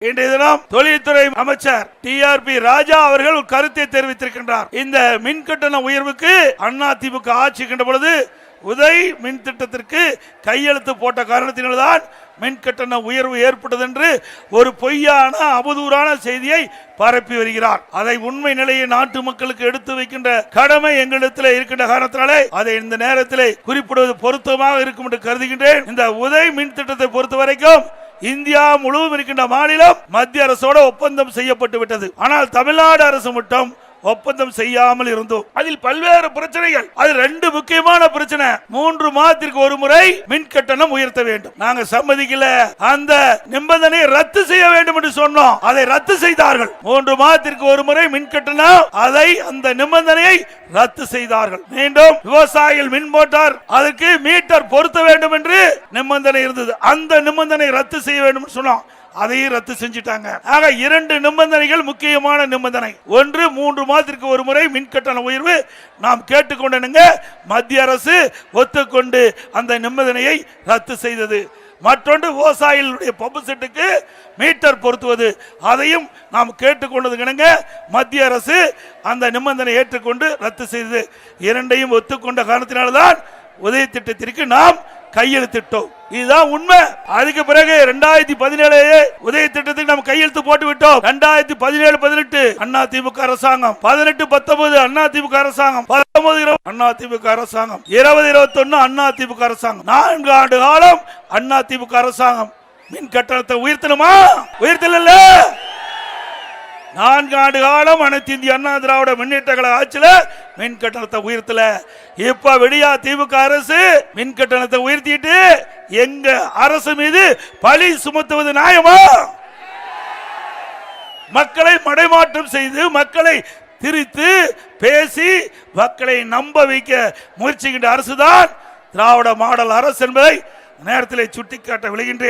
இன்றைய தினம் தொழில்துறை அமைச்சர் டிஆர்பி ராஜா அவர்கள் கருத்தை தெரிவித்திருக்கின்றார். இந்த மின் கட்டண உயர்வுக்கு அதிமுக ஆட்சி கண்ட பொழுது உதய் மின் திட்டத்திற்கு கையெழுத்து போட்ட காரணத்தினால்தான் மின் கட்டண உயர்வு ஏற்பட்டது என்று ஒரு பொய்யான அவதூறான செய்தியை பரப்பி வருகிறார். அதை உண்மை நிலையை நாட்டு மக்களுக்கு எடுத்து வைக்கின்ற கடமை எங்களிடத்தில் இருக்கின்ற காரணத்தினாலே அதை இந்த நேரத்தில் குறிப்பிடுவது பொருத்தமாக இருக்கும் என்று கருதுகின்றேன். இந்த உதய் மின் திட்டத்தை பொறுத்த வரைக்கும் இந்தியா முழுவதும் இருக்கின்ற மாநிலம் மத்திய அரசோட ஒப்பந்தம் செய்யப்பட்டு விட்டது. ஆனால் தமிழ்நாடு அரசு மட்டும் ஒப்பந்தம் செய்யாமல் இருந்தோம். அதில் பல்வேறு பிரச்சனைகள். அது ரெண்டு முக்கியமான பிரச்சனை. 3 மாதத்திற்கு ஒரு முறை மின் கட்டணம் உயர்த்த வேண்டும். நாங்க சம்மதிக்கல. அந்த நிபந்தனை ரத்து செய்ய வேண்டும் என்று சொன்னோம். அதை ரத்து செய்தார்கள். 3 மாதத்திற்கு ஒரு முறை மின் கட்டணம், அதை அந்த நிபந்தனையை ரத்து செய்தார்கள். மீண்டும் விவசாயிகள் மின் போட்டார், அதற்கு மீட்டர் பொருத்த வேண்டும் என்று நிபந்தனை இருந்தது. அந்த நிபந்தனை ரத்து செய்ய வேண்டும் என்று சொன்னோம். அதையும் ரத்து செஞ்சிட்டாங்க. ஆக 2 நிபந்தனைகள் முக்கியமான நிபந்தனை. ஒன்று 3 மாதத்திற்கு ஒரு முறை மின் கட்டண உயர்வு நாம் கேட்டுக்கொண்டனுங்க. மத்திய அரசு ஒத்துக்கொண்டு அந்த நிபந்தனையை ரத்து செய்தது. மற்றொன்று விவசாயிகளுடைய பம்பு செட்டுக்கு மீட்டர் பொருத்துவது, அதையும் நாம் கேட்டுக்கொண்டதுங்க. மத்திய அரசு அந்த நிபந்தனை ஏற்றுக்கொண்டு ரத்து செய்தது. இரண்டையும் ஒத்துக்கொண்ட காரணத்தினால்தான் உதய திட்டத்திற்கு நாம் கையெழுத்திட்டோம். இதுதான் உண்மை. அதுக்கு பிறகு 2017 உதய திட்டத்துக்கு நம்ம கையெழுத்து போட்டு விட்டோம். 2017-18 அதிமுக அரசாங்கம், 18-19 அதிமுக அரசாங்கம், 19-20 அதிமுக அரசாங்கம், 20-21 அதிமுக அரசாங்கம். 4 ஆண்டு காலம் அதிமுக அரசாங்கம் மின் கட்டணத்தை உயர்த்தணுமா? உயர்த்தல. 4 ஆண்டு காலம் அனைத்து இந்திய அண்ணா திராவிட முன்னேற்ற கழக ஆட்சியில மின் கட்டணத்தை உயர்த்தல. இப்ப விடியா திமுக அரசு மின் கட்டணத்தை உயர்த்திட்டு எங்க அரசு மீது பழி சுமத்துவது நியாயமா? மக்களை மடைமாற்றம் செய்து, மக்களை திரித்து பேசி, மக்களை நம்ப வைக்க முயற்சிக்கின்ற அரசுதான் திராவிட மாடல் அரசு என்பதை நேரத்தில் சுட்டிக்காட்ட விளைகின்றேன்.